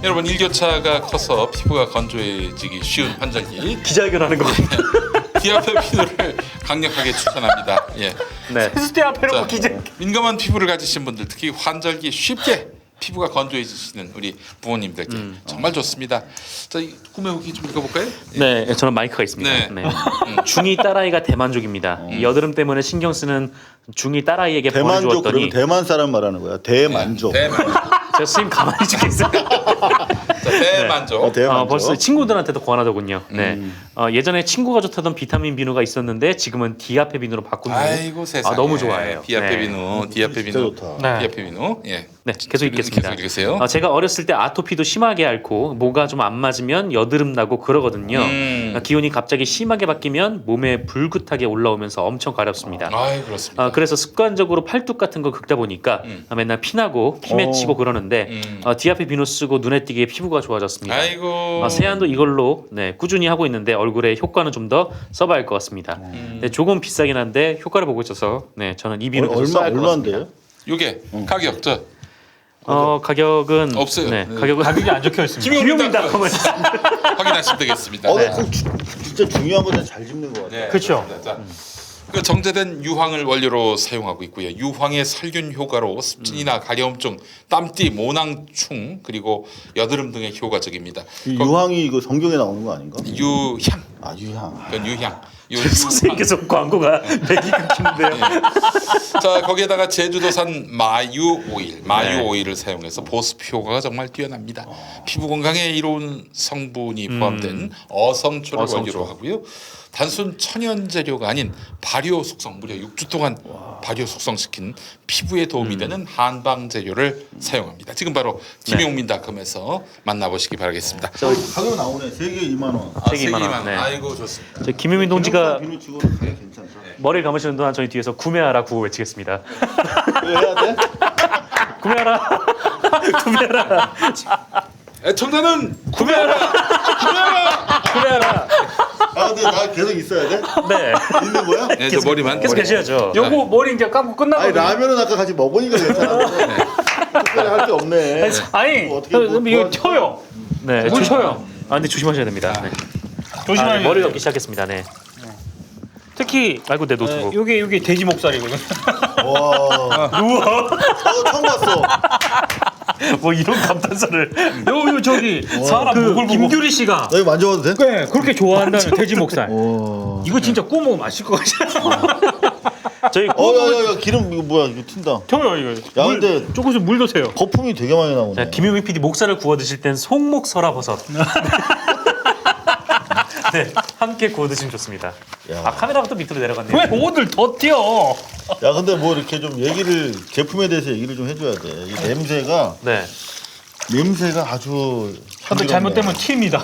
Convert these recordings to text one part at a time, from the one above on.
여러분 일교차가 커서 피부가 건조해지기 쉬운 환절기 기자회견하는 거. 디아페 비누를 강력하게 추천합니다. 예. 네. 테스트 앞에 놓고 기자. 민감한 피부를 가지신 분들 특히 환절기 쉽게 피부가 건조해지시는 우리 부모님들께 정말 좋습니다. 자, 이 구매 후기 좀 읽어볼까요? 예. 네, 저는 마이크가 있습니다. 네. 네. 중2 딸아이가 대만족입니다. 이 여드름 때문에 신경 쓰는 중2 딸아이에게 벌을 대만족 주었더니 그러면 대만 사람 말하는 거야. 대만족. 대만족. 제가 선생님 가만히 있겠어요. 자, 대만족. 대만족. 벌써 친구들한테도 권하더군요. 네. 예전에 친구가 좋다던 비타민 비누가 있었는데 지금은 디아페 비누로 바꾼 후 아이고 세상에. 너무 좋아해요. 디아페 네. 비누, 디아페 진짜 비누, 좋다. 네. 디아페 비누. 예. 네, 계속 읽겠습니다. 계속 읽으세요. 제가 어렸을 때 아토피도 심하게 앓고 뭐가 좀 안 맞으면 여드름 나고 그러거든요. 기온이 갑자기 심하게 바뀌면 몸에 불긋하게 올라오면서 엄청 가렵습니다. 아이 그렇습니다. 그래서 습관적으로 팔뚝 같은 거 긁다 보니까 맨날 피나고 피 맺히고 그러는데 디아페 비누 쓰고 눈에 띄게 피부가 좋아졌습니다. 아이고. 세안도 이걸로 꾸준히 하고 있는데 얼굴에 효과는 좀 더 써봐야 할 것 같습니다. 네, 조금 비싸긴 한데 효과를 보고 있어서 저는 이 비누 계속 써야 할 것 같습니다. 얼마인데요? 요게 가격 가격은 없어요. 네, 네. 가격은 가격이 안 적혀 있습니다. 김용민닷컴을 확인하시면 되겠습니다. 어, 네. 그럼 진짜 중요한 건데 잘 짚는 것 같아. 네, 그렇죠. 자, 그 정제된 유황을 원료로 사용하고 있고요. 유황의 살균 효과로 습진이나 가려움증, 땀띠, 모낭충 그리고 여드름 등에 효과적입니다. 이 유황이 이거 성경에 나오는 거 아닌가? 유향, 아 유향. 그건 유향. 선생님께서 광고가 맥이 끊기는데요. 자 거기에다가 제주도산 마유 오일을 사용해서 보습 효과가 정말 뛰어납니다. 피부 건강에 이로운 성분이 포함된 어성초를 원료로 하고요. 단순 천연 재료가 아닌 발효 숙성, 무려 6주 동안 발효 숙성시킨 피부에 도움이 되는 한방 재료를 사용합니다. 지금 바로 김용민닷컴에서 만나보시기 바라겠습니다. 가격 나오네. 3개 2만 원. 세개 2만 원. 네. 아이고 좋습니다. 김용민 동지가 비누 치고는 가격 괜찮다. 머리를 감으시는 동안 저희 뒤에서 구매하라 구호 외치겠습니다. 이거 해야 돼? 구매하라. 구매하라. 애청자는 구매하라. 구매하라. 아 근데 나 계속 있어야 돼? 네. 있는 거야? 네, 저 머리만. 계속 계셔야죠. 요거 머리 이제 감고 아니 끝나거든요. 라면은 아까 같이 먹으니까 괜찮아. 특별히 할 게 없네. 아니, 뭐 어떻게 뭐 이거 도와줘? 튀어요. 네. 물 쳐요. 근데 조심하셔야 됩니다. 네. 조심하세요. 네, 머리 감기 시작했습니다. 네. 특히 아이고 내 노트북. 요게 돼지 목살이거든. 와. 우와. 처음 봤어. 뭐 이런 감탄사를. 요 저기 사람 목을 보고 김규리 씨가 나 이거 만져봐도 돼? 네, 그렇게 좋아한다는 돼지 목살. 와. 이거 진짜 구워 먹으면 맛있을 것 같아요. 저희 야야야 기름 이거 뭐야 이거 튄다. 저요 이거. 야 근데 조금씩 물 넣으세요. 거품이 되게 많이 나오네. 자, 김용민 PD 목살을 구워 드실 땐 송목 설화버섯. 네, 함께 구워 드시면 좋습니다. 야. 카메라가 또 밑으로 내려갔네요. 왜 오늘 더 튀어? 야 근데 뭐 이렇게 좀 얘기를 제품에 대해서 얘기를 좀 해줘야 돼. 이 냄새가 아주 하도 잘못되면 튀입니다.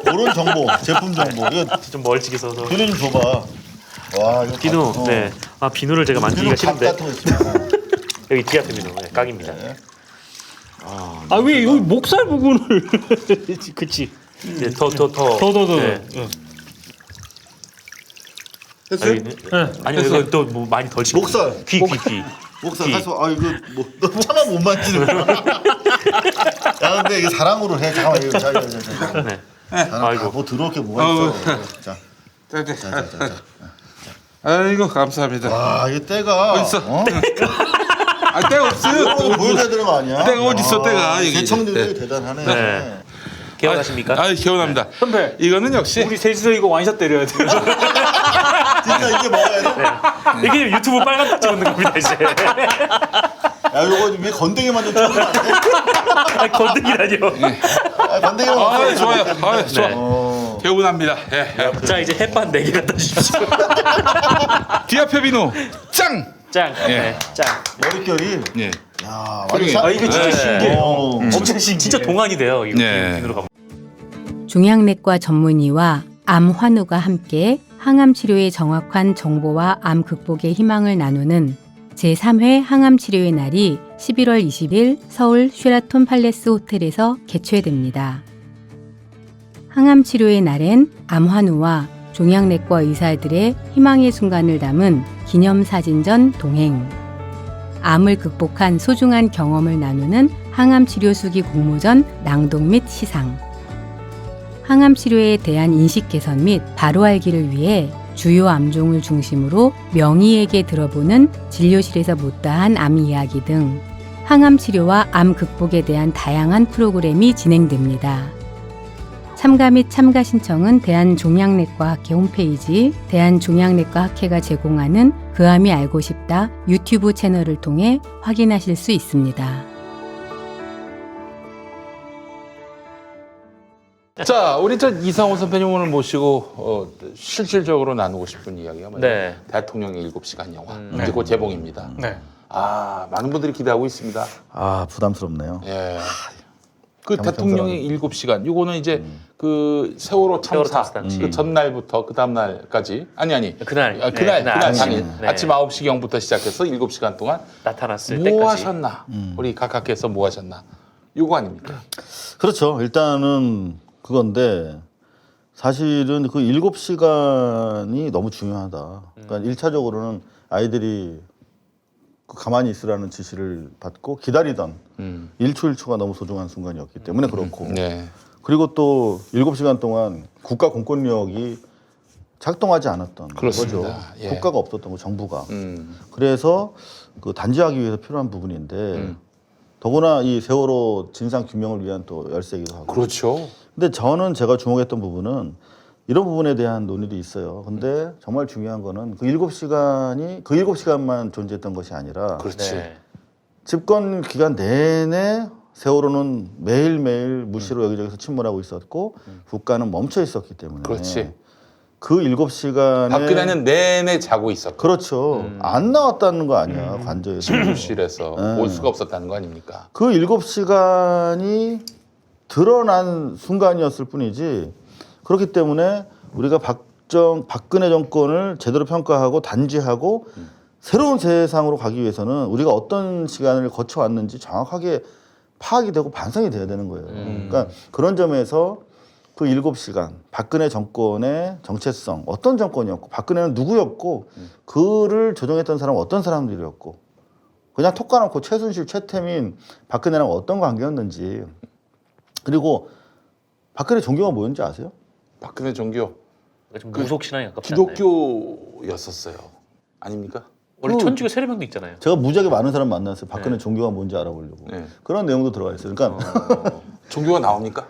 그런 정보, 제품 정보 이거 좀 멀찍이 서서. 비누 좀 줘봐. 와 이거 비누, 다- 네. 비누를 제가 만지기가 비누 각 싫은데 같은 거 있잖아. 여기 디아페 비누, 네, 각입니다. 아 왜 여기 목살 부분을? 그치. 네, 더. 네. 됐어요? 아니 이거 또 뭐 많이 덜 씹고. 목살. 귀. 목살 가서 아 이거 뭐너 차마 못 만지는 거야. 야 근데 이게 사랑으로 해. 잠깐만 이거 자. 네. 아이고 뭐 들어올 게 뭐가 있어. 자. 아이고 감사합니다. 와 이게 때가 어딨어? 어? 아 때가 없어요. 이거 보여줘야 되는 거 아니야? 때가 어디 있어, 때가. 여기. 대청들이 네. 대단하네. 네. 개원하십니까? 아 개운합니다. 선배, 이거는 역시 우리 셋이서 이거 완샷 때려야 돼요. 진짜 이게 먹어야 돼? 이게 유튜브 빨간 딱 찍는 겁니다 이제. 야 이거 왜 건더기만 좀 쳐주면 안 돼? 아니, 건드기라뇨. 건더기만 아 먹어. 좋아요. 아 좋아. 어. 개운합니다. 예. 자 이제 햇반 4개 갖다 주십시오. 디아페 비누 짱. 짱. 네, 짱. 머릿결이 예. 야 훌륭해요. 완전 이거 진짜 네. 신기해요. 엄청 엄청 진짜 동안이 돼요. 이거 네. 비누로 가면. 종양내과 전문의와 암 환우가 함께 항암 치료의 정확한 정보와 암 극복의 희망을 나누는 제3회 항암 치료의 날이 11월 20일 서울 쉐라톤 팔레스 호텔에서 개최됩니다. 항암 치료의 날엔 암 환우와 종양내과 의사들의 희망의 순간을 담은 기념사진전 동행, 암을 극복한 소중한 경험을 나누는 항암치료수기 공모전 낭독 및 시상, 항암치료에 대한 인식 개선 및 바로 알기를 위해 주요 암종을 중심으로 명의에게 들어보는 진료실에서 못다한 암 이야기 등 항암치료와 암 극복에 대한 다양한 프로그램이 진행됩니다. 참가 및 참가 신청은 대한종양내과학회 홈페이지 대한종양내과학회가 제공하는 그 암이 알고 싶다 유튜브 채널을 통해 확인하실 수 있습니다. 자, 우리 저 이상호 선배님 오늘 모시고 실질적으로 나누고 싶은 이야기가 뭐냐? 네. 대통령의 7시간 영화. 이제 곧 개봉입니다. 네. 아, 많은 분들이 기대하고 있습니다. 아 부담스럽네요. 예. 그 잘못 대통령의 7시간. 요거는 이제 그 세월호 세월호 참사 참사 당시. 그 전날부터 그 다음 날까지 그날 그날 아침, 당일 네. 아침 9시경부터 시작해서 7시간 동안 나타났을 뭐 때까지. 하셨나? 우리 각하께서 뭐 하셨나? 요거 아닙니까? 그렇죠. 일단은 그건데 사실은 그 7시간이 너무 중요하다. 그러니까 1차적으로는 아이들이 그 가만히 있으라는 지시를 받고 기다리던 1초 1초가 너무 소중한 순간이었기 때문에 그렇고 네. 그리고 또 7시간 동안 국가 공권력이 작동하지 않았던 그렇습니다. 거죠. 예. 효과가 없었던 거 정부가. 음. 그래서 그 단죄하기 위해서 필요한 부분인데 더구나 이 세월호 진상 규명을 위한 또 열쇠이기도 하고. 그렇죠. 근데 저는 제가 주목했던 부분은 이런 부분에 대한 논의도 있어요. 근데 정말 중요한 거는 그 7시간만 존재했던 것이 아니라 그렇지. 네. 집권 기간 내내 세월호는 매일매일 무시로 여기저기서 침몰하고 있었고 국가는 멈춰 있었기 때문에 그렇지. 그 7시간에 박근혜는 내내 자고 있었고 그렇죠. 안 나왔다는 거 아니야. 관저에서. 침실에서 네. 올 수가 없었다는 거 아닙니까? 그 7시간이 드러난 순간이었을 뿐이지 그렇기 때문에 우리가 박근혜 정권을 제대로 평가하고 단죄하고 새로운 세상으로 가기 위해서는 우리가 어떤 시간을 거쳐왔는지 정확하게 파악이 되고 반성이 돼야 되는 거예요. 그러니까 그런 점에서 그 7시간 박근혜 정권의 정체성 어떤 정권이었고 박근혜는 누구였고 그를 조정했던 사람은 어떤 사람들이었고 그냥 톡 까놓고 최순실, 최태민, 박근혜랑 어떤 관계였는지 그리고 박근혜 종교가 뭐였는지 아세요? 박근혜 종교 좀 무속 신앙에 가깝지 않나요? 기독교였었어요. 아닙니까? 원래 천주교 세례명도 있잖아요. 제가 무지하게 많은 사람 만났어요. 박근혜 종교가 뭔지 알아보려고. 네. 그런 내용도 들어가 있어요. 그러니까 종교가 나옵니까?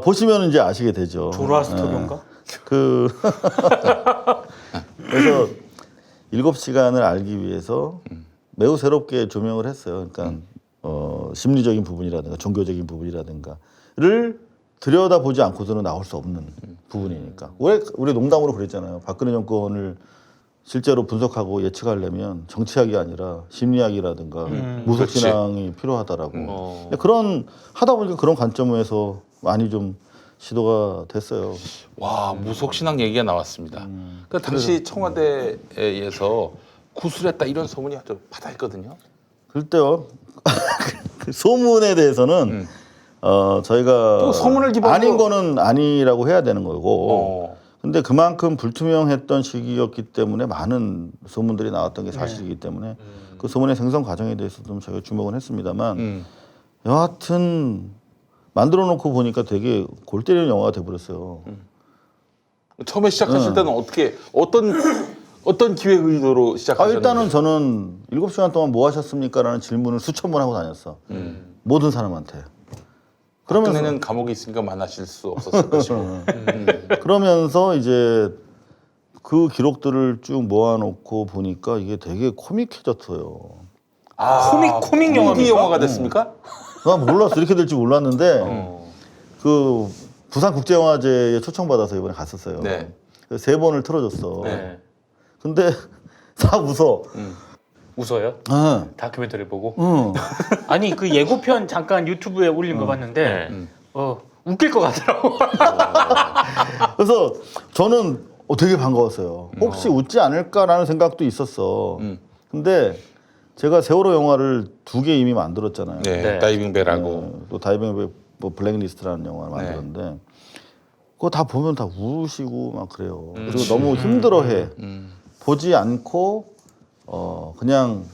보시면 이제 아시게 되죠. 조로아스터교인가? 그래서 7시간을 알기 위해서 매우 새롭게 조명을 했어요. 그러니까 심리적인 부분이라든가 종교적인 부분이라든가를 들여다보지 않고서는 나올 수 없는 부분이니까. 왜 우리 농담으로 그랬잖아요. 박근혜 정권을 실제로 분석하고 예측하려면 정치학이 아니라 심리학이라든가 무속신앙이 필요하다라고. 근데 그런 하다 보니까 그런 관점에서 많이 좀 시도가 됐어요. 와, 무속신앙 얘기가 나왔습니다. 그 당시 청와대에서 구술했다 이런 소문이 아주 바다했거든요. 그때요. 그 소문에 대해서는 저희가 또 소문을 기반으로- 아닌 거는 아니라고 해야 되는 거고. 어. 근데 그만큼 불투명했던 시기였기 때문에 많은 소문들이 나왔던 게 사실이기 때문에 그 소문의 생성 과정에 대해서 좀 저희가 주목은 했습니다만 여하튼 만들어 놓고 보니까 되게 골 때리는 영화가 돼버렸어요. 처음에 시작하실 때는 어떤 기획 의도로 시작하셨는지. 일단은 저는 7시간 동안 뭐 하셨습니까? 라는 질문을 수천 번 하고 다녔어. 모든 사람한테. 박근혜는 감옥에 있으니까 만나실 수 없었을 것이고. 그러면서 이제 그 기록들을 쭉 모아놓고 보니까 이게 되게 코믹해졌어요. 아, 코믹 영화입니까? 영화가 됐습니까? 나 몰랐어. 이렇게 될 줄 몰랐는데 그 부산국제영화제에 초청받아서 이번에 갔었어요. 네. 그래서 3번을 틀어줬어. 네. 근데 다 웃어. 웃어요? 응. 다큐멘터리 보고. 응. 아니 그 예고편 잠깐 유튜브에 올린 거 봤는데 네. 웃길 것 같더라고. 그래서 저는 되게 반가웠어요. 혹시 웃지 않을까라는 생각도 있었어. 근데 제가 세월호 영화를 2개 이미 만들었잖아요. 네, 네. 다이빙 배라고. 또 다이빙 뭐 블랙리스트라는 영화를 만들었는데 그거 다 보면 다 우시고 막 그래요. 그리고 너무 힘들어해. 보지 않고 그냥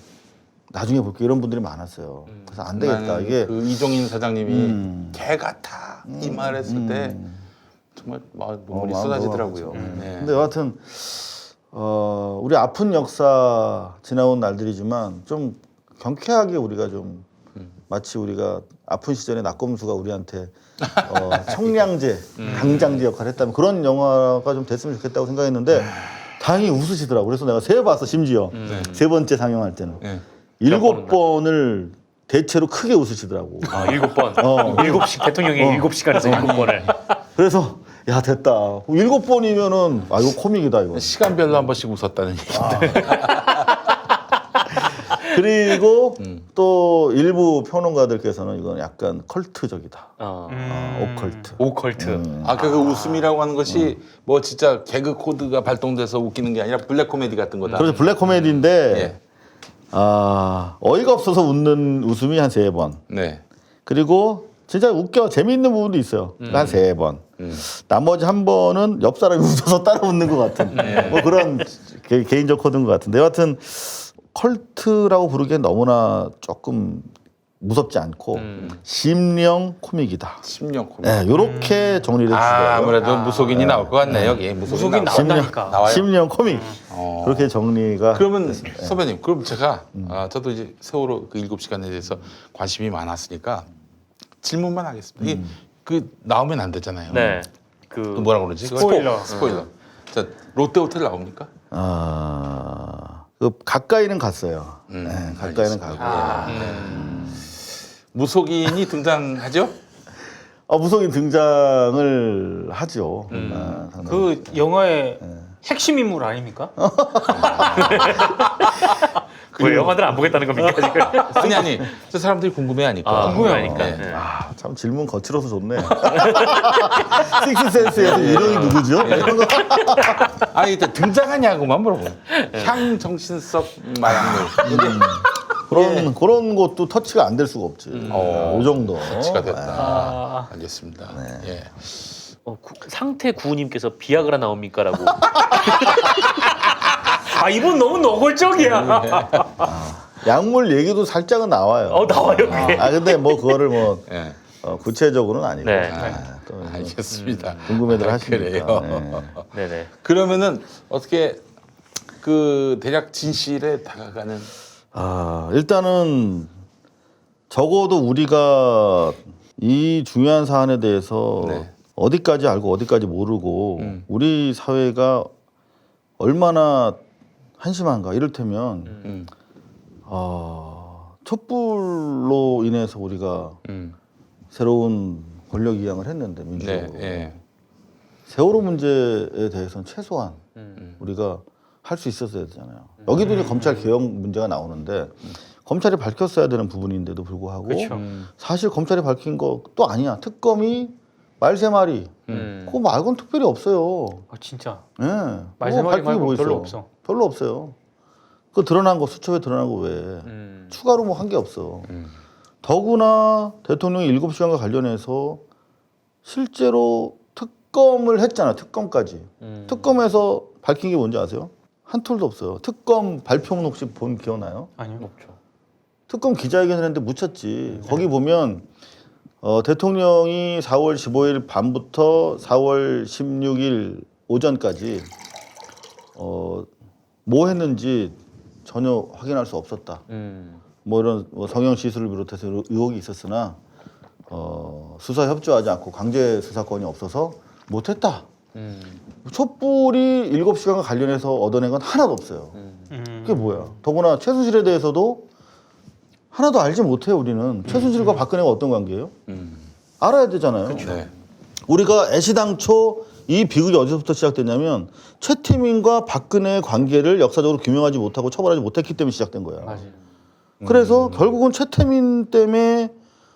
나중에 볼게 이런 분들이 많았어요. 그래서 안 되겠다. 이게 그 이종인 사장님이 개 같아 이 말했을 때 정말 눈물이 마음 쏟아지더라고요. 녹아가지고. 네. 근데 여하튼 우리 아픈 역사 지나온 날들이지만 좀 경쾌하게 우리가 좀 마치 우리가 아픈 시절에 낙검수가 우리한테 청량제, 강장제 역할을 했다면 그런 영화가 좀 됐으면 좋겠다고 생각했는데 다행히 웃으시더라고. 그래서 내가 세 번 봤어 심지어 세 번째 상영할 때는 네. 7번을 대체로 크게 웃으시더라고. 아, 7번. 7시 대통령이 7시간에서 7번을. 그래서 야 됐다. 7번이면은 아 이거 코믹이다 이거. 시간별로 한 번씩 웃었다는 얘기인데. 그리고 또 일부 평론가들께서는 이건 약간 컬트적이다. 오컬트. 오컬트. 아까 그 웃음이라고 하는 것이 뭐 진짜 개그 코드가 발동돼서 웃기는 게 아니라 블랙 코미디 같은 거다. 그래서 블랙 코미디인데 예. 어이가 없어서 웃는 웃음이 한 3번. 네. 그리고 진짜 웃겨 재미있는 부분도 있어요. 한 3번. 나머지 한 번은 옆 사람이 웃어서 따라 웃는 것 같은 뭐 그런 개인적 코드인 것 같은데 여하튼 컬트라고 부르기엔 너무나 조금 무섭지 않고 심령 코믹이다. 심령 코미디. 네, 요렇게 정리를 해주시더라고요. 아무래도 무속인이 나올 것 같네 여기. 무속인 나와. 나온다니까. 나와요. 심령 코믹 그렇게 정리가 그러면 선배님, 그럼 제가 저도 이제 세월호 그 7시간에 대해서 관심이 많았으니까 질문만 하겠습니다. 이게 그 나오면 안 되잖아요. 네. 그 뭐라 그러지? 스포일러. 스포일러. 자, 롯데호텔 나옵니까? 그 가까이는 갔어요. 네, 가까이는 알겠습니다. 가고. 무속인이 등장하죠? 무속인 등장을 하죠. 상당히. 그 영화의 핵심 인물 아닙니까? 왜 영화들 안 보겠다는 겁니까 지금? 아니 저 사람들이 궁금해하니까. 궁금하니까. 네. 네. 참 질문 거칠어서 좋네. 식스센스에서 이름이 누구죠? 이런 거. 아니 일단 등장하냐고만 물어보요. 향정신석 마약물. 그런 것도 터치가 안 될 수가 없지. 이 정도. 터치가 됐다. 알겠습니다. 예. 상태 구우님께서 비아그라 나옵니까라고. 아 이분 너무 노골적이야. 약물 얘기도 살짝은 나와요. 나와요 그게. 근데 뭐 그거를 뭐 예. 구체적으로는 아니고. 네. 또 알겠습니다. 궁금해들 하시니까. 그래요. 네네. 그러면은 어떻게 그 대략 진실에 다가가는 일단은 적어도 우리가 이 중요한 사안에 대해서 네. 어디까지 알고 어디까지 모르고 우리 사회가 얼마나 한심한가. 이를테면 촛불로 인해서 우리가 새로운 권력 이양을 했는데 민주적으로 네, 예. 세월호 문제에 대해서는 최소한 우리가 할 수 있었어야 되잖아요. 여기도 이제 검찰 개혁 문제가 나오는데 검찰이 밝혔어야 되는 부분인데도 불구하고 그렇죠. 사실 검찰이 밝힌 것도 아니야. 특검이 말세마리 그거 말고는 특별히 없어요. 진짜. 예. 말세마리 그거 밝힌 게 말고 뭐 별로 있어? 없어. 별로 없어요. 그 드러난 거 수첩에 드러난 거 왜? 추가로 뭐 한 게 없어. 더구나 대통령이 7시간과 관련해서 실제로 특검을 했잖아. 특검까지. 특검에서 밝힌 게 뭔지 아세요? 한 톨도 없어요. 특검 발표문 혹시 본 기억나요? 아니요. 없죠. 특검 기자회견을 했는데 묻혔지. 거기 보면 대통령이 4월 15일 밤부터 4월 16일 오전까지 뭐 했는지 전혀 확인할 수 없었다. 뭐 이런 성형 시술을 비롯해서 의혹이 있었으나 수사 협조하지 않고 강제 수사권이 없어서 못했다. 촛불이 7시간과 관련해서 얻어낸 건 하나도 없어요. 그게 뭐야? 더구나 최순실에 대해서도 하나도 알지 못해요. 우리는 최순실과 박근혜가 어떤 관계예요? 알아야 되잖아요. 네. 우리가 애시당초 이 비극이 어디서부터 시작됐냐면 최태민과 박근혜의 관계를 역사적으로 규명하지 못하고 처벌하지 못했기 때문에 시작된 거야. 맞아요. 그래서 결국은 최태민 때문에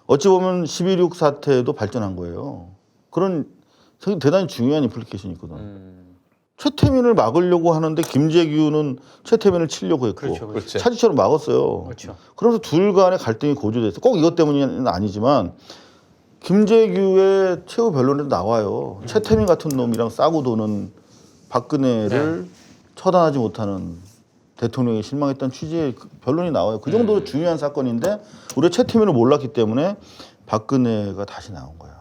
어찌 보면 11.6 사태도 발전한 거예요. 그런 대단히 중요한 임플리케이션이 있거든. 최태민을 막으려고 하는데 김재규는 최태민을 치려고 했고 그렇죠. 그렇지. 차지처럼 막았어요. 그렇죠. 그러면서 둘 간의 갈등이 고조됐어. 꼭 이것 때문은 아니지만 김재규의 최후 변론에도 나와요. 최태민 같은 놈이랑 싸고 도는 박근혜를 처단하지 못하는 대통령이 실망했던 취지의 변론이 나와요. 그 정도로 중요한 사건인데 우리가 최태민을 몰랐기 때문에 박근혜가 다시 나온 거야.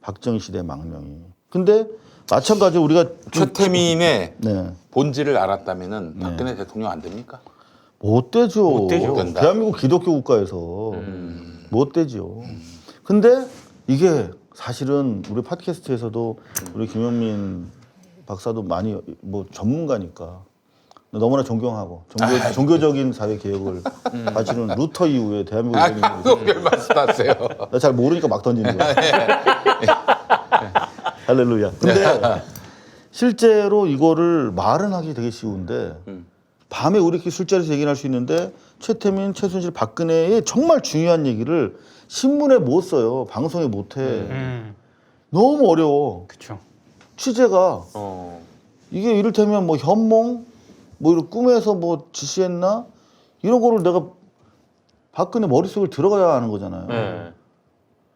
박정희 시대 망명이. 근데 마찬가지로 우리가 최태민의 네. 본질을 알았다면은 박근혜 대통령 안 됩니까? 못 되죠. 못 되죠. 된다. 대한민국 기독교 국가에서 못 되죠. 근데 이게 사실은 우리 팟캐스트에서도 우리 김현민 박사도 많이 뭐 전문가니까 너무나 존경하고 종교적인 사회 개혁을 가지는 루터 이후에 대한민국 별 말씀하세요. 나 잘 모르니까 막 던지는 거야. 할렐루야. 근데 실제로 이거를 말은 하기 되게 쉬운데 밤에 우리끼리 술자리에서 얘기를 할 수 있는데 최태민, 최순실, 박근혜의 정말 중요한 얘기를 신문에 못 써요. 방송에 못 해. 너무 어려워. 그렇죠. 취재가 어. 이게 이를테면 뭐 현몽 뭐 이런 꿈에서 뭐 지시했나 이런 거를 내가 박근혜 머릿속을 들어가야 하는 거잖아요. 네.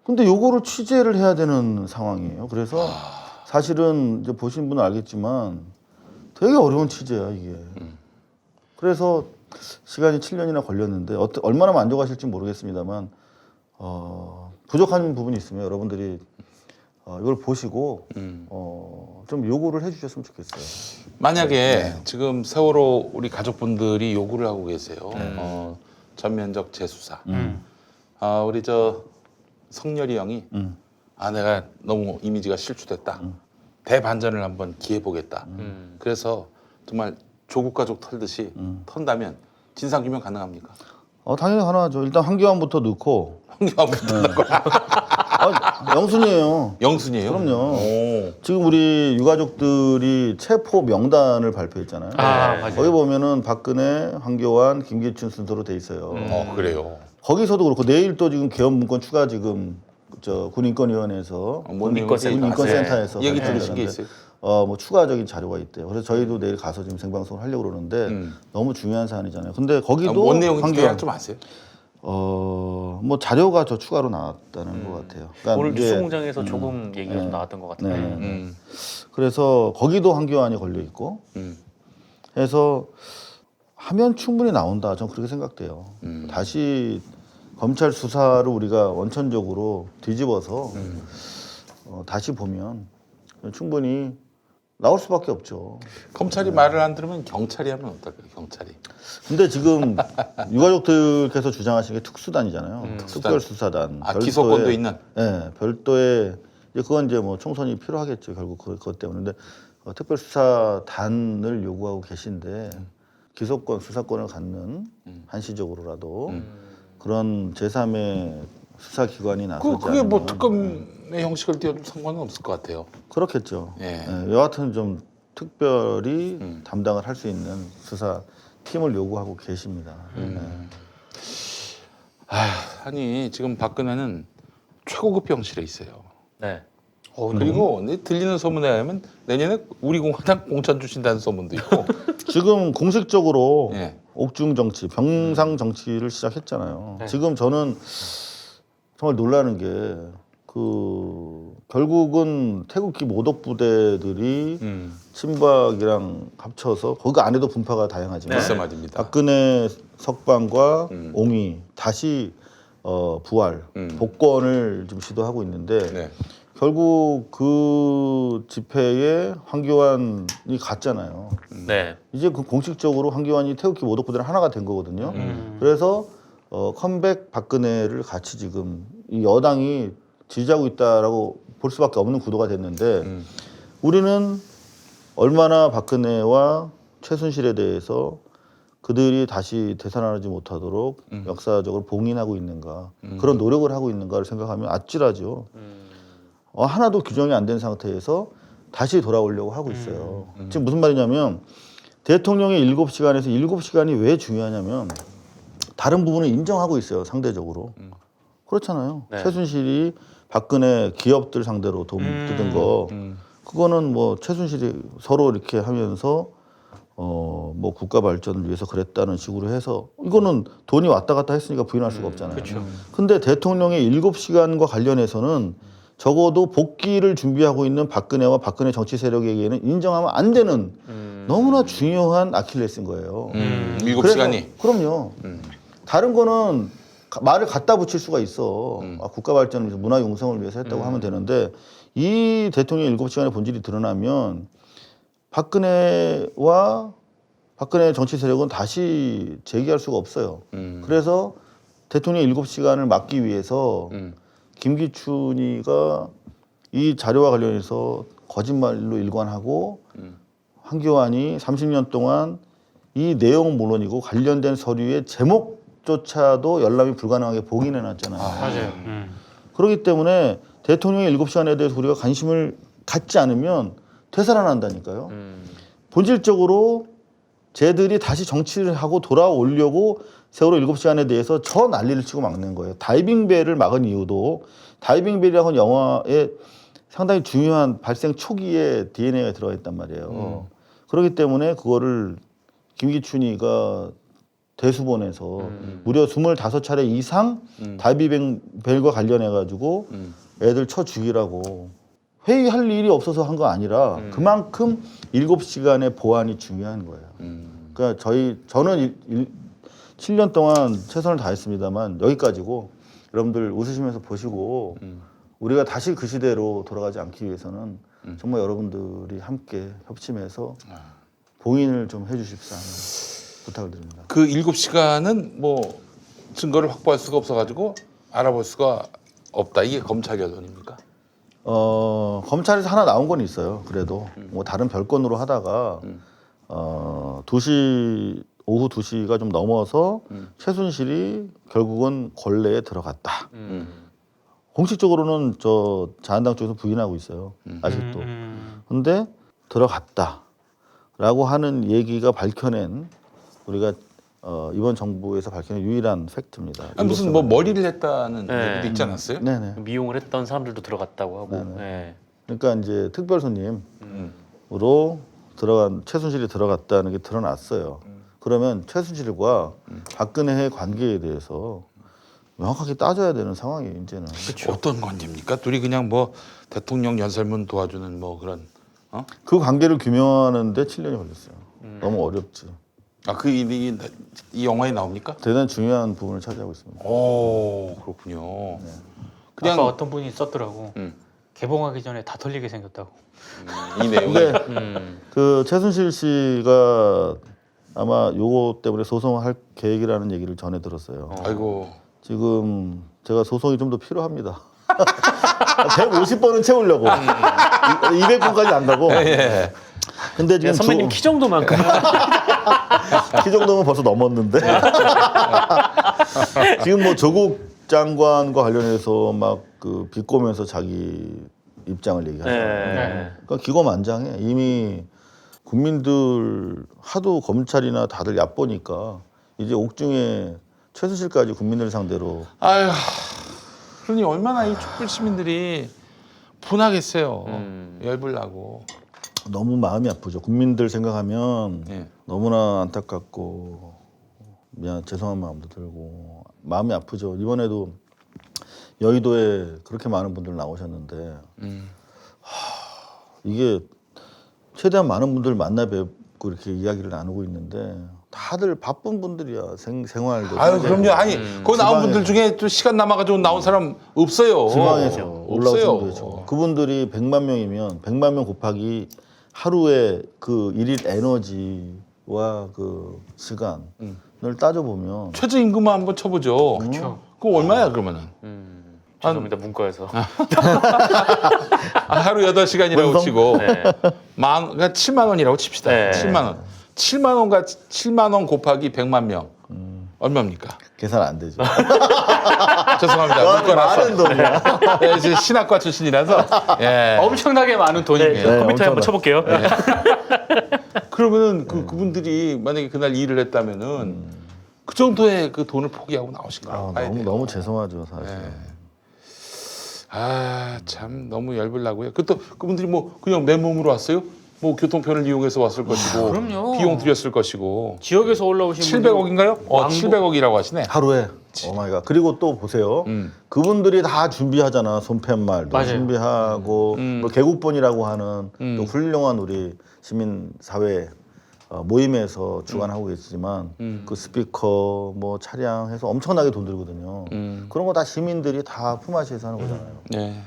근데 요거를 취재를 해야 되는 상황이에요. 그래서 사실은 이제 보신 분은 알겠지만 되게 어려운 취재야 이게. 그래서 시간이 7년이나 걸렸는데 얼마나 만족하실지 모르겠습니다만 부족한 부분이 있으면 여러분들이 이걸 보시고 좀 요구를 해주셨으면 좋겠어요. 만약에 지금 세월호 우리 가족분들이 요구를 하고 계세요. 전면적 재수사. 우리 저 성렬이 형이 내가 너무 이미지가 실추됐다. 대반전을 한번 기해보겠다. 그래서 정말 조국 가족 털듯이 턴다면 진상규명 가능합니까? 당연히 가능하죠. 일단 한교안부터 넣고 황교안부터 영순이에요. 영순이에요? 그럼요. 오. 지금 우리 유가족들이 체포 명단을 발표했잖아요. 맞아요. 거기 보면은 박근혜, 황교안, 김기춘 순서로 돼 있어요. 그래요. 거기서도 그렇고 내일 또 지금 개헌 문건 추가 지금 군인권위원회에서 군인권센터에서 얘기 발표를 들으신 게 하는데 있어요? 뭐 추가적인 자료가 있대요. 그래서 저희도 내일 가서 지금 생방송을 하려고 그러는데 너무 중요한 사안이잖아요. 근데 거기도 뭔 내용인지 황교안 대략 좀 아세요? 뭐 자료가 더 추가로 나왔다는 것 같아요. 그러니까 오늘 이게 뉴스공장에서 조금 얘기가 좀 나왔던 것 같은데. 네. 그래서 거기도 황교안이 걸려 있고 해서 하면 충분히 나온다. 저는 그렇게 생각돼요. 다시 검찰 수사를 우리가 원천적으로 뒤집어서 다시 보면 충분히 나올 수밖에 없죠. 검찰이 말을 안 들으면 경찰이 하면 어떨까요? 경찰이. 근데 지금 유가족들께서 주장하시는 게 특수단이잖아요. 특별수사단. 기소권도 있는. 네, 별도의 이제 그건 이제 뭐 총선이 필요하겠죠. 결국 그것 때문에. 근데 특별수사단을 요구하고 계신데 기소권, 수사권을 갖는 한시적으로라도 그런 제3의 수사기관이 나서지 그게 뭐 않으면 특검의 형식을 띄워도 상관은 없을 것 같아요. 그렇겠죠. 예. 여하튼 좀 특별히 담당을 할 수 있는 수사 팀을 요구하고 계십니다. 아니 지금 박근혜는 최고급 병실에 있어요. 네. 그리고 들리는 소문에 의하면 내년에 우리 공화당 공천 주신다는 소문도 있고. 지금 공식적으로 예. 옥중 정치, 병상 정치를 시작했잖아요. 네. 지금 저는 정말 놀라는 게 결국은 태극기 모독 부대들이 친박이랑 합쳐서 거기 안에도 분파가 다양하지만 글쎄 말입니다. 박근혜 석방과 옹이 다시 부활, 복권을 지금 시도하고 있는데 네. 결국 그 집회에 황교안이 갔잖아요. 네. 이제 그 공식적으로 황교안이 태극기 모독 부대는 하나가 된 거거든요. 그래서 컴백 박근혜를 같이 지금 이 여당이 지지하고 있다라고 볼 수밖에 없는 구도가 됐는데 우리는 얼마나 박근혜와 최순실에 대해서 그들이 다시 되살아나지 못하도록 역사적으로 봉인하고 있는가 그런 노력을 하고 있는가를 생각하면 아찔하죠. 하나도 규정이 안 된 상태에서 다시 돌아오려고 하고 있어요. 지금 무슨 말이냐면 대통령의 7시간에서 7시간이 왜 중요하냐면 다른 부분을 인정하고 있어요. 상대적으로. 그렇잖아요. 네. 최순실이 박근혜 기업들 상대로 돈 뜯은 거 그거는 뭐 최순실이 서로 이렇게 하면서 뭐 국가 발전을 위해서 그랬다는 식으로 해서 이거는 돈이 왔다 갔다 했으니까 부인할 수가 없잖아요. 그렇죠. 근데 대통령의 7시간과 관련해서는 적어도 복귀를 준비하고 있는 박근혜와 박근혜 정치 세력에게는 인정하면 안 되는 너무나 중요한 아킬레스인 거예요. 7시간이. 그럼요. 다른 거는 말을 갖다 붙일 수가 있어. 아, 국가 발전을 위해서 문화 융성을 위해서 했다고 하면 되는데 이 대통령의 7시간의 본질이 드러나면 박근혜와 박근혜 정치 세력은 다시 재기할 수가 없어요. 그래서 대통령 7시간을 막기 위해서 김기춘이가 이 자료와 관련해서 거짓말로 일관하고 황교안이 30년 동안 이 내용은 물론이고 관련된 서류의 제목조차도 열람이 불가능하게 봉인해놨잖아요. 맞아요. 그렇기 때문에 대통령의 7시간에 대해서 우리가 관심을 갖지 않으면 되살아난다니까요. 본질적으로 쟤들이 다시 정치를 하고 돌아오려고 세월호 7시간에 대해서 저 난리를 치고 막는 거예요. 다이빙벨을 막은 이유도 다이빙벨이라고 하는 영화에 상당히 중요한 발생 초기에 DNA가 들어가 있단 말이에요. 그렇기 때문에 그거를 김기춘이가 대수본에서 무려 25차례 이상 다이빙벨과 관련해가지고 애들 쳐 죽이라고 회의할 일이 없어서 한 거 아니라 그만큼 7시간의 보안이 중요한 거예요. 그러니까 저는 7년 동안 최선을 다했습니다만 여기까지고 여러분들 웃으시면서 보시고 우리가 다시 그 시대로 돌아가지 않기 위해서는 정말 여러분들이 함께 협심해서 봉인을 좀 해주십사 하는 부탁을 드립니다. 그 7시간은 뭐 증거를 확보할 수가 없어가지고 알아볼 수가 없다. 이게 검찰 결론입니까? 검찰에서 하나 나온 건 있어요. 그래도 뭐 다른 별건으로 하다가 2시 오후 2시가 좀 넘어서 최순실이 결국은 권례에 들어갔다. 공식적으로는 저 자한당 쪽에서 부인하고 있어요. 아직도. 근데 들어갔다라고 하는 얘기가 밝혀낸 우리가 이번 정부에서 밝혀낸 유일한 팩트입니다. 아니, 무슨 뭐 머리를 했다는 네. 얘기도 있지 않았어요? 네네. 미용을 했던 사람들도 들어갔다고 하고. 네네. 네. 그러니까 이제 특별 손님으로 들어간 최순실이 들어갔다는 게 드러났어요. 그러면 최순실과 박근혜의 관계에 대해서 명확하게 따져야 되는 상황이에요. 이제는. 어떤 관계입니까? 둘이 그냥 뭐 대통령 연설문 도와주는 뭐 그런 그 관계를 규명하는데 7년이 걸렸어요. 너무 어렵지. 아, 이 영화에 나옵니까? 대단히 중요한 부분을 차지하고 있습니다. 오, 그렇군요. 그냥 아까 어떤 분이 썼더라고. 음. 개봉하기 전에 다 털리게 생겼다고. 이 내용이 근데 그 최순실 씨가 아마 요거 때문에 소송할 계획이라는 얘기를 전해 들었어요. 아이고 지금 제가 소송이 좀 더 필요합니다. 150번은 채우려고. 200번까지 안다고. 예. 근데 지금 선배님 키 정도만큼. 키 정도면 벌써 넘었는데. 지금 뭐 조국 장관과 관련해서 막 그 비꼬면서 자기 입장을 얘기하잖아요. 네. 그러니까 기고만장해. 이미 국민들 하도 검찰이나 다들 얕보니까 이제 옥중에 최순실까지 국민들 상대로 아유, 그러니 얼마나 이 촛불 시민들이 분하겠어요. 열불 나고. 너무 마음이 아프죠. 국민들 생각하면 예. 너무나 안타깝고 죄송한 마음도 들고 마음이 아프죠. 이번에도 여의도에 그렇게 많은 분들 나오셨는데 이게 최대한 많은 분들 만나 뵙고 이렇게 이야기를 나누고 있는데 다들 바쁜 분들이야. 생활도. 아유, 그럼요. 아니, 거기 나온 지방에서. 분들 중에 또 시간 남아가지고 나온 사람 없어요. 지방에서 올라오신 없어요. 분들 그분들이 100만 명이면 100만 명 곱하기 하루에 그 일일 에너지와 그 시간을 따져보면 최저임금만 한번 쳐보죠. 그렇죠. 그거 얼마야 그러면은? 죄송합니다 문과에서. 하루 8시간이라고 원성? 치고 네. 그러니까 7만 원이라고 칩시다. 네. 7만 원. 7만 원 곱하기 100만 명. 얼마입니까? 계산 안 되죠. 죄송합니다. 문과라서. 많은 돈이야. 네, 이제 신학과 출신이라서. 예. 엄청나게 많은 돈이에요. 컴퓨터에 엄청나. 한번 쳐볼게요. 그러면은 그분들이 만약에 그날 일을 했다면은 그 정도의 그 돈을 포기하고 나오신 거라고 봐야 돼요. 너무 죄송하죠, 사실. 아, 참 너무 열불나고요. 또 그분들이 뭐 그냥 맨몸으로 왔어요? 뭐 교통편을 이용해서 왔을 것이고 그럼요. 비용 들였을 것이고 지역에서 올라오신 분들 700억인가요? 왕복. 700억이라고 하시네. 하루에. 오마이갓. 그리고 또 보세요. 그분들이 다 준비하잖아. 손팻말도 맞아요. 준비하고 뭐 개국본이라고 하는 또 훌륭한 우리 시민 사회 모임에서 주관하고 계시지만 그 스피커 뭐 차량 해서 엄청나게 돈 들거든요. 그런 거 다 시민들이 다 품앗이해서 하는 거잖아요. 네.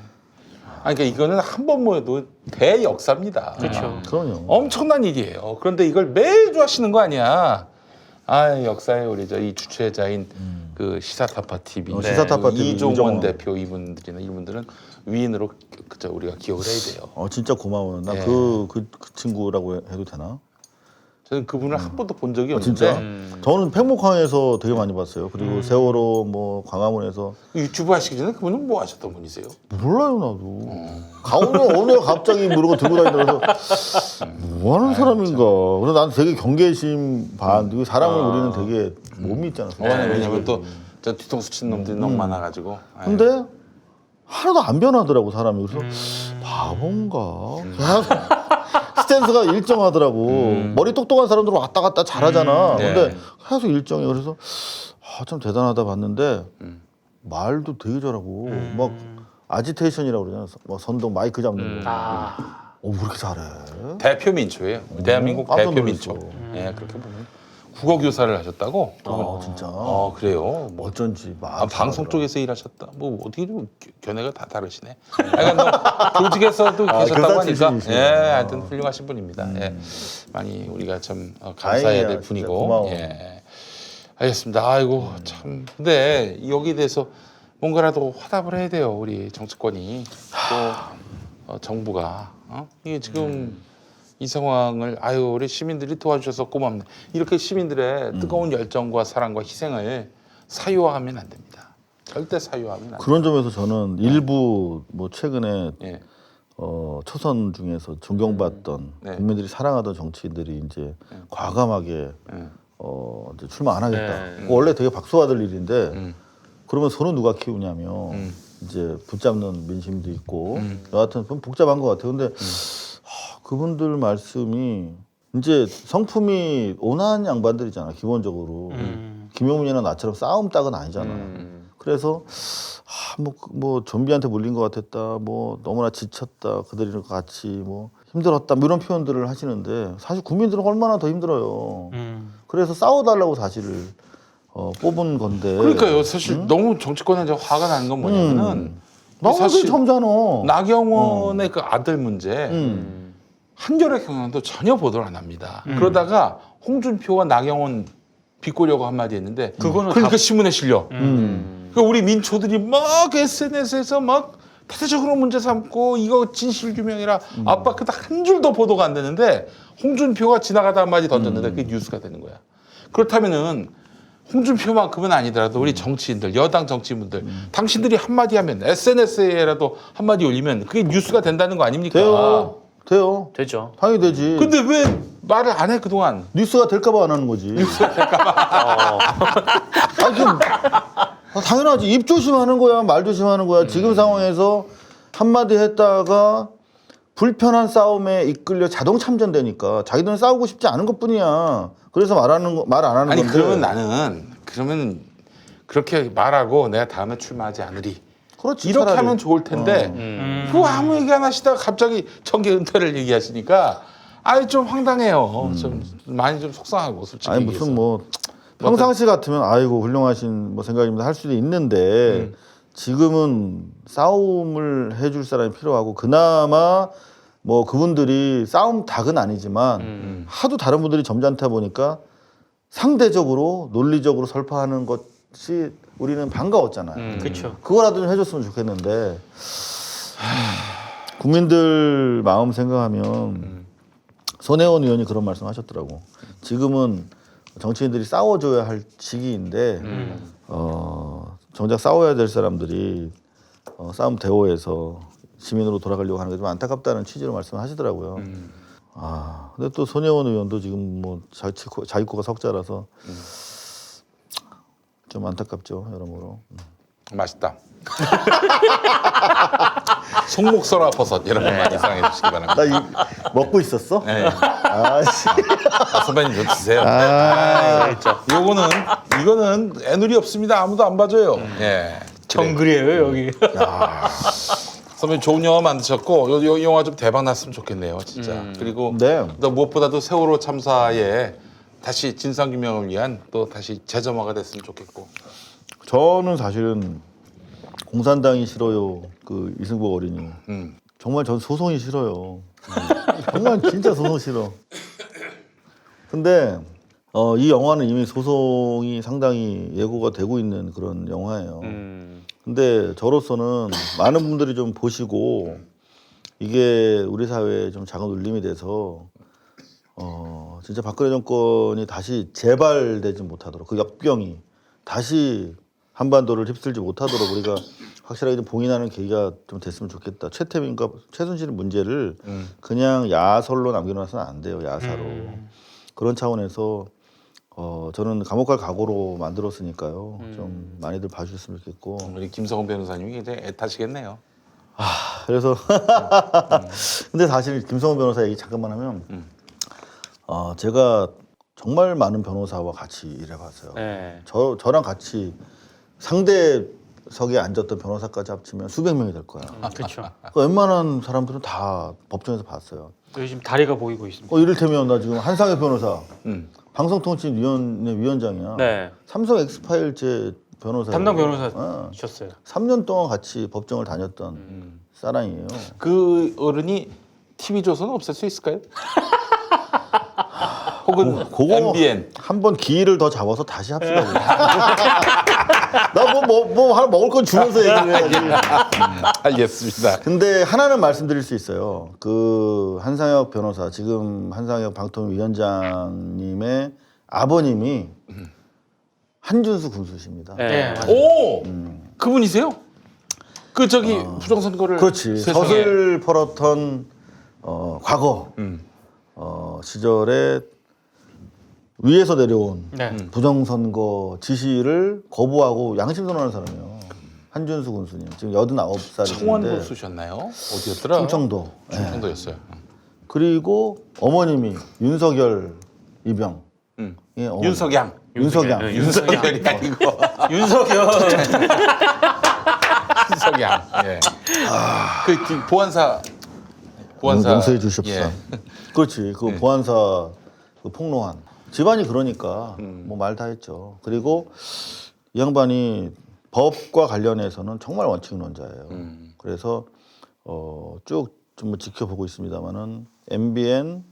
아니, 그러니까 이거는 한 번 모여도 대역사입니다. 그렇죠. 그럼요. 엄청난 일이에요. 그런데 이걸 매주 하시는 거 아니야? 아, 역사에 우리 저 이 주최자인 그 시사타파 TV, 시사타파 TV 이종원 이종원. 대표 이분들이나 이분들은 위인으로 그저 우리가 기억을 해야 돼요. 진짜 고마워요. 나 예. 그 친구라고 해도 되나? 저는 그분을 한 번도 본 적이 진짜? 없는데 저는 팽목항에서 되게 많이 봤어요. 그리고 세월호 뭐 광화문에서 유튜브 하시기 전에 그분은 뭐 하셨던 분이세요? 몰라요 나도. 가오는 어느 갑자기 모르고 들고 다니면서 뭐 하는 사람인가. 그래서 난 되게 경계심 반. 그리고 사람을 우리는 되게 못 믿잖아. 왜냐면 또 저 뒤통수 친 놈들이 너무 많아가지고. 근데 하나도 안 변하더라고 사람이. 그래서 바본가. 계속 스탠스가 일정하더라고. 머리 똑똑한 사람들은 왔다 갔다 잘하잖아. 네. 근데 계속 일정해. 그래서 참 대단하다 봤는데 말도 되게 잘하고 막 아지테이션이라고 그러잖아. 막 선동 마이크 잡는 거. 왜 이렇게 잘해? 대표 민초예요. 대한민국 깜짝 대표 놀랐어. 민초. 예, 그렇게 보면 국어 교사를 하셨다고. 진짜. 그래요. 뭐 어쩐지 말 방송 쪽에서 일하셨다. 뭐 어떻게 좀 견해가 다 다르시네. 약간 뭐 조직에서도 계셨다고 교사 하니까 출신이시구나. 예, 하여튼 훌륭하신 분입니다. 예, 많이 우리가 참 감사해야 다행이야, 될 진짜 분이고. 고마워. 예, 알겠습니다. 아이고 참. 근데 여기에 대해서 뭔가라도 화답을 해야 돼요. 우리 정치권이 또 정부가 이게 지금. 이 상황을 우리 시민들이 도와주셔서 고맙네. 이렇게 시민들의 뜨거운 열정과 사랑과 희생을 사유화하면 안 됩니다. 절대 사유화하면 안 됩니다. 그런 점에서 저는 일부 뭐 최근에 예. 초선 중에서 존경받던 네. 국민들이 사랑하던 정치인들이 이제 과감하게 예. 이제 출마 안 하겠다. 네. 그거 원래 되게 박수받을 일인데 그러면 손은 누가 키우냐며 이제 붙잡는 민심도 있고 여하튼 좀 복잡한 것 같아요. 근데 그분들 말씀이 이제 성품이 온화한 양반들이잖아 기본적으로. 김용민이나 나처럼 싸움 딱은 아니잖아. 그래서 뭐 좀비한테 물린 것 같았다, 뭐 너무나 지쳤다, 그들이랑 같이 뭐 힘들었다, 뭐 이런 표현들을 하시는데 사실 국민들은 얼마나 더 힘들어요. 그래서 싸워달라고 사실을 뽑은 건데. 그러니까요. 사실 너무 정치권에 이제 화가 나는 건 뭐냐면은 나도 사실 점잖아. 나경원의 그 아들 문제 한겨레 경향도 전혀 보도를 안 합니다. 그러다가 홍준표와 나경원 비꼬려고 한마디 했는데 그거는 그러니까 다- 신문에 실려. 그러니까 우리 민초들이 막 SNS에서 막 대대적으로 문제 삼고 이거 진실 규명이라 아빠 그다 한 줄도 보도가 안 되는데 홍준표가 지나가다 한마디 던졌는데 그게 뉴스가 되는 거야. 그렇다면은 홍준표만큼은 아니더라도 우리 정치인들, 여당 정치인분들, 당신들이 한마디 하면 SNS에라도 한마디 올리면 그게 뉴스가 된다는 거 아닙니까? 돼요. 되죠. 당연히 되지. 근데 왜 말을 안 해 그동안? 뉴스가 될까봐 안 하는 거지. 뉴스가 될까봐. 당연하지. 입 조심하는 거야, 말 조심하는 거야. 지금 상황에서 한마디 했다가 불편한 싸움에 이끌려 자동 참전되니까 자기들은 싸우고 싶지 않은 것뿐이야. 그래서 말 안 하는 아니 건데. 그러면 나는 그러면 그렇게 말하고 내가 다음에 출마하지 않으리. 그렇지, 이렇게 차라리. 하면 좋을 텐데 그 아무 얘기 안 하시다가 갑자기 정계 은퇴를 얘기하시니까 좀 황당해요. 좀 많이 좀 속상하고 솔직히. 아니 얘기해서. 무슨 뭐 평상시 같으면 아이고 훌륭하신 뭐 생각입니다 할 수도 있는데 지금은 싸움을 해줄 사람이 필요하고 그나마 뭐 그분들이 싸움 닭은 아니지만 하도 다른 분들이 점잖다 보니까 상대적으로 논리적으로 설파하는 것이 우리는 반가웠잖아요. 그렇죠. 그거라도 좀 해줬으면 좋겠는데 국민들 마음 생각하면 손혜원 의원이 그런 말씀하셨더라고. 지금은 정치인들이 싸워줘야 할 시기인데 정작 싸워야 될 사람들이 싸움 대호해서 시민으로 돌아가려고 하는 게 좀 안타깝다는 취지로 말씀하시더라고요. 근데 또 손혜원 의원도 지금 뭐 자기 코가 석자라서 좀 안타깝죠 여러모로. 맛있다. 속목설화 버섯 이런 거 많이 사랑해 주시기 바랍니다. 나 먹고 있었어? 네. 아씨. 선배님 좀 드세요. 그렇죠. 이거는 애누리 없습니다. 아무도 안 봐줘요. 예. 정글이에요 여기. 선배님 좋은 영화 만드셨고 요 영화 좀 대박 났으면 좋겠네요, 진짜. 그리고 네. 또 무엇보다도 세월호 참사에 다시 진상 규명을 위한 또 다시 재점화가 됐으면 좋겠고. 저는 사실은 공산당이 싫어요. 그 이승복 어린이. 정말 전 소송이 싫어요. 정말 진짜 소송 싫어. 근데 이 영화는 이미 소송이 상당히 예고가 되고 있는 그런 영화예요. 근데 저로서는 많은 분들이 좀 보시고 이게 우리 사회에 좀 작은 울림이 돼서 진짜 박근혜 정권이 다시 재발되지 못하도록 그 역병이 다시 한반도를 휩쓸지 못하도록 우리가 확실하게 좀 봉인하는 계기가 좀 됐으면 좋겠다. 최태민과 최순실 문제를 그냥 야설로 남겨놔서는 안 돼요. 야사로. 그런 차원에서 저는 감옥 갈 각오로 만들었으니까요. 좀 많이들 봐주셨으면 좋겠고. 우리 김성훈 변호사님이 이제 애타시겠네요. 그래서 근데 사실 김성훈 변호사 얘기 잠깐만 하면 제가 정말 많은 변호사와 같이 일해봤어요. 네. 저랑 같이 상대석에 앉았던 변호사까지 합치면 수백 명이 될 거야. 그렇죠. 그 웬만한 사람들은 다 법정에서 봤어요. 요즘 다리가 보이고 있습니다. 이를테면 나 지금 한상혁 변호사 방송통신위원회 위원장이야. 네. 삼성 엑스파일제 변호사 담당 변호사셨어요. 3년 동안 같이 법정을 다녔던 사람이에요. 그 어른이 TV조선 없앨 수 있을까요? 혹은 그거 MBN. 한번 기회를 더 잡아서 다시 합시다. 나 뭐 하나 먹을 건 주면서 얘기를 해야지. 알겠습니다. 근데 하나는 말씀드릴 수 있어요. 그 한상혁 변호사, 지금 한상혁 방통위원장님의 아버님이 한준수 군수십니다. 네. 맞아요. 오, 그분이세요? 그 저기 부정선거를 그렇지. 세상에. 젖을 벌었던 과거 시절에 위에서 내려온 네. 부정선거 지시를 거부하고 양심선언하는 사람이에요. 한준수 군수님 지금 89살이신데 청원도 쓰셨나요? 어디였더라? 충청도. 충청도였어요. 그리고 어머님이 윤석열 이병. 음. 예, 어머니. 윤석양. 윤석양. 네, 윤석열이 아니고 윤석열. 윤석양. 예. 그 보안사 용서해 주십사. 예. 그렇지. 그 보안사 그 폭로한 집안이 그러니까 뭐 말 다 했죠. 그리고 이 양반이 법과 관련해서는 정말 원칙론자예요. 그래서 쭉 좀 지켜보고 있습니다만은 MBN,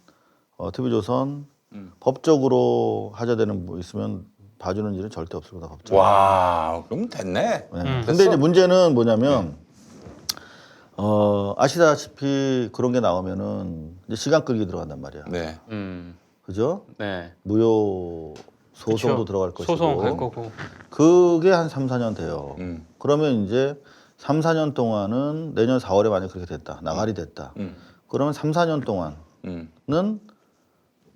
TV조선 법적으로 하자되는 뭐 있으면 봐주는 일은 절대 없을 거다. 법적. 와, 그럼 됐네. 네. 근데 이제 문제는 뭐냐면 아시다시피 그런 게 나오면은 이제 시간 끌기 들어간단 말이야. 네. 그죠? 네. 무효 소송도 그쵸. 들어갈 것이고. 소송 갈 거고. 그게 한 3, 4년 돼요. 음. 그러면 이제 3, 4년 동안은 내년 4월에 만약 그렇게 됐다. 나가리 됐다. 그러면 3, 4년 동안은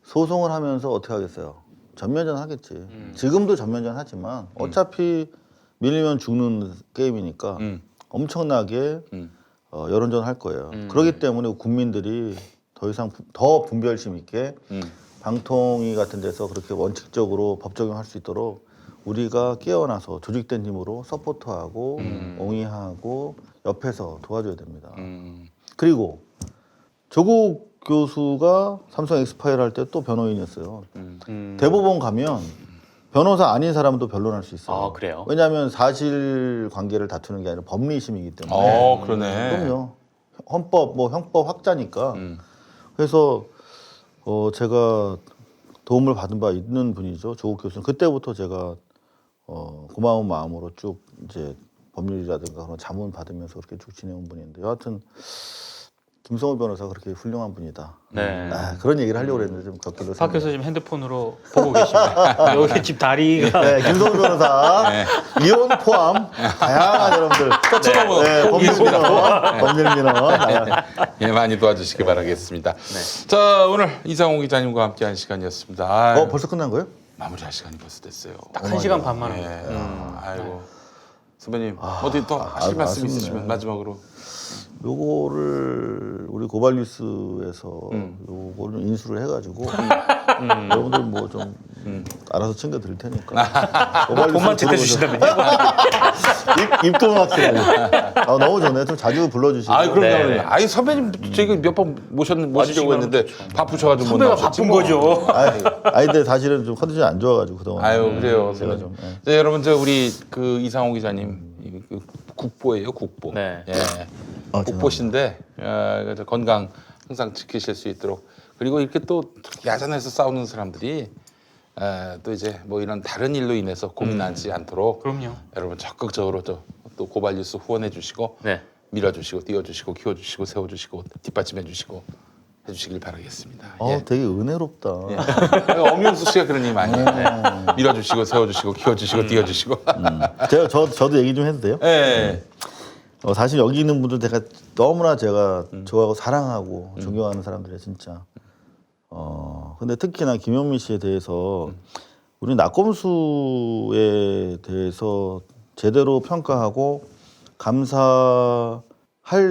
소송을 하면서 어떻게 하겠어요? 전면전 하겠지. 지금도 전면전 하지만 어차피 밀리면 죽는 게임이니까 엄청나게 여론전 할 거예요. 그렇기 때문에 국민들이 더 이상 더 분별심 있게 방통위 같은 데서 그렇게 원칙적으로 법 적용할 수 있도록 우리가 깨어나서 조직된 힘으로 서포트하고 옹의하고 옆에서 도와줘야 됩니다. 그리고 조국 교수가 삼성 엑스파일 할 때 또 변호인이었어요. 대법원 가면 변호사 아닌 사람도 변론할 수 있어요. 아, 그래요? 왜냐하면 사실 관계를 다투는 게 아니라 법리심이기 때문에. 그러네. 그럼요. 헌법 뭐 형법 학자니까. 그래서 제가 도움을 받은 바 있는 분이죠. 조국 교수는. 그때부터 제가 고마운 마음으로 쭉 이제 법률이라든가 그런 자문 받으면서 그렇게 쭉 지내온 분인데 여하튼 김성호 변호사가 그렇게 훌륭한 분이다. 네. 그런 얘기를 하려고 했는데 좀 걷기로 박 교수 지금 핸드폰으로 보고 계십니다. 여기 집 다리가 네, 김성호 변호사 이혼 포함 다양한 여러분들 쳐다보고 법률민원 예, 많이 도와주시기 바라겠습니다. 자, 오늘 이상호 기자님과 함께한 시간이었습니다. 아유, 벌써 끝난 거예요? 마무리할 시간이 벌써 됐어요. 딱 1시간 반만 예. 합니다. 아이고 선배님 어디 또 하실 말씀 아쉽네. 있으시면 마지막으로. 요거를 우리 고발뉴스에서 요거를 인수를 해가지고 여러분들 뭐 좀 알아서 챙겨 드릴 테니까. 돈만 제때 주신다면요? 입도 막히고. 너무 좋네. 좀 자주 불러주시고. 아 그럼요. 네. 아니 선배님 저희가 몇 번 모시려고 했는데 바쁘셔가지고 못 선배가 나오셨지 바쁜 뭐. 거죠. 아니 근데 사실은 좀 컨디션이 안 좋아가지고 그동안. 아유 그래요. 제가 선배님. 좀. 네, 여러분 저 우리 그 이상호 기자님 그 국보예요 국보. 네. 예. 아, 국보신데 그래서 건강 항상 지키실 수 있도록 그리고 이렇게 또 야전에서 싸우는 사람들이 또 이제 뭐 이런 다른 일로 인해서 고민하지 않도록 그럼요. 여러분 적극적으로 또 고발 뉴스 후원해 주시고 네. 밀어주시고 띄워주시고 키워주시고 세워주시고 뒷받침해 주시고 해주시길 바라겠습니다. 예. 되게 은혜롭다. 엄영수 씨가 그런 일 많이 해요. 밀어주시고 세워주시고 키워주시고 띄워주시고. 저도 얘기 좀 해도 돼요? 예. 사실 여기 있는 분들 제가 너무나 제가 좋아하고 사랑하고 존경하는 사람들이에요 진짜. 근데 특히나 김용민 씨에 대해서 우리 낙검수에 대해서 제대로 평가하고 감사할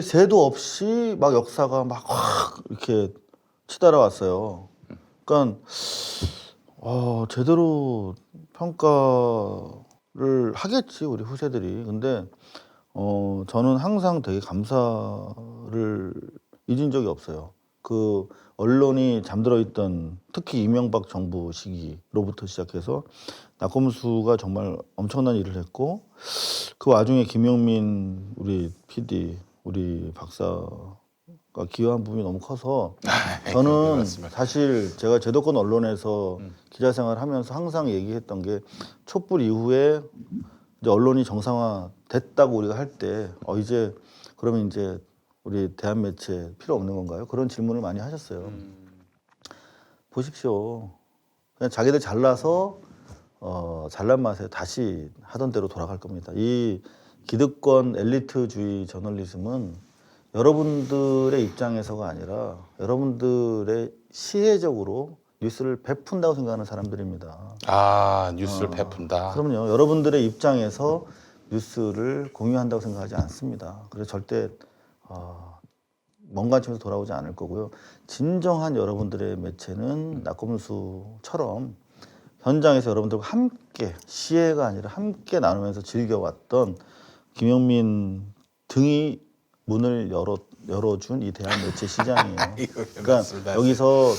새도 없이 막 역사가 막 확 이렇게 치달아왔어요. 그러니까 제대로 평가를 하겠지 우리 후세들이. 근데 저는 항상 되게 감사를 잊은 적이 없어요. 그 언론이 잠들어 있던 특히 이명박 정부 시기로부터 시작해서 낙검수가 정말 엄청난 일을 했고 그 와중에 김용민 우리 PD 우리 박사가 기여한 부분이 너무 커서 저는 사실 제가 제도권 언론에서 기자 생활하면서 항상 얘기했던 게 촛불 이후에 이제 언론이 정상화 됐다고 우리가 할 때 이제 그러면 이제 우리 대한 매체 필요 없는 건가요? 그런 질문을 많이 하셨어요. 보십시오. 그냥 자기들 잘나서 잘난 맛에 다시 하던 대로 돌아갈 겁니다. 이 기득권 엘리트주의 저널리즘은 여러분들의 입장에서가 아니라 여러분들의 시혜적으로 뉴스를 베푼다고 생각하는 사람들입니다. 뉴스를 베푼다. 그럼요. 여러분들의 입장에서 뉴스를 공유한다고 생각하지 않습니다. 그래서 절대 먼 관점에서 돌아오지 않을 거고요. 진정한 여러분들의 매체는 낙검수처럼 현장에서 여러분들과 함께 시혜가 아니라 함께 나누면서 즐겨왔던 김용민 등이 문을 열어준 이 대한 매체 시장이에요. 그러니까 여기서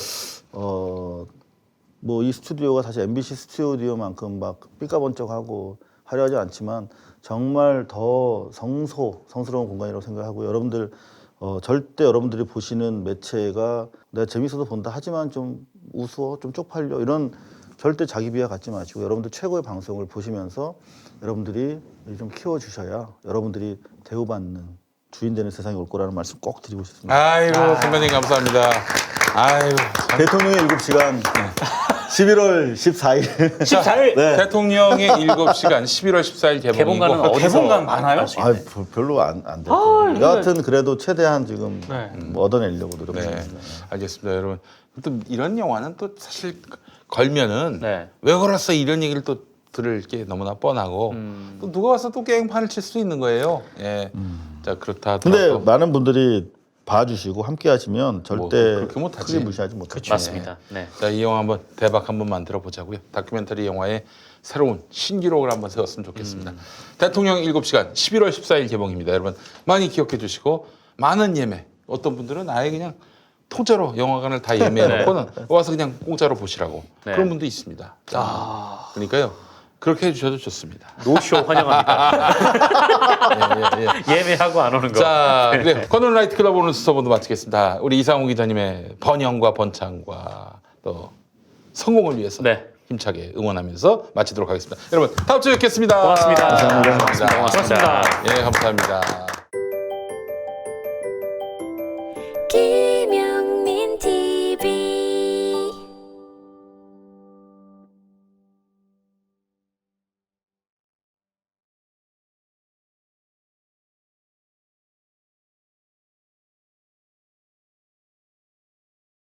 뭐 이 스튜디오가 사실 MBC 스튜디오만큼 막 삐까번쩍하고 화려하지 않지만 정말 더 성스러운 공간이라고 생각하고 여러분들 절대 여러분들이 보시는 매체가 내가 재밌어서 본다 하지만 좀 우스워 좀 쪽팔려 이런 절대 자기 비하 갖지 마시고 여러분들 최고의 방송을 보시면서 여러분들이 좀 키워주셔야 여러분들이 대우받는 주인 되는 세상이 올 거라는 말씀 꼭 드리고 싶습니다. 아이고 선배님 감사합니다. 아이고 대통령의 7시간 11월 14일 14일 대통령의 7시간 11월 14일 개봉관은 개봉이고 어디서 개봉관 많아요? 알 수 있나요? 별로 안 돼요. 여하튼 그래도 최대한 지금 네. 뭐 얻어내려고 노력 네, 중입니다. 알겠습니다, 여러분. 또 이런 영화는 또 사실 걸면은 네. 왜 걸었어 이런 얘기를 또 들을 게 너무나 뻔하고 또 누가 와서 또 게임판을 칠 수 있는 거예요. 예, 자 그렇다. 근데 하더라도 많은 분들이 봐주시고 함께 하시면 절대 뭐 그렇게 못하지. 크게 무시하지 못하죠. 맞습니다. 네. 자, 이 영화 한번 대박 한번 만들어 보자고요. 다큐멘터리 영화의 새로운 신기록을 한번 세웠으면 좋겠습니다. 대통령 7시간 11월 14일 개봉입니다. 여러분 많이 기억해 주시고 많은 예매. 어떤 분들은 아예 그냥 통째로 영화관을 다 예매해 놓고는 와서 그냥 공짜로 보시라고 네. 그런 분도 있습니다. 자, 그러니까요. 그렇게 해주셔도 좋습니다. 노쇼 환영합니다. 예매하고 안 오는 거. 자, 그래요. 커널 라이트 클럽 오늘 수서본도 마치겠습니다. 우리 이상우 기자님의 번영과 번창과 또 성공을 위해서 네. 힘차게 응원하면서 마치도록 하겠습니다. 여러분 다음 주에 뵙겠습니다. 고맙습니다. 감사합니다. 고맙습니다. 예, 감사합니다.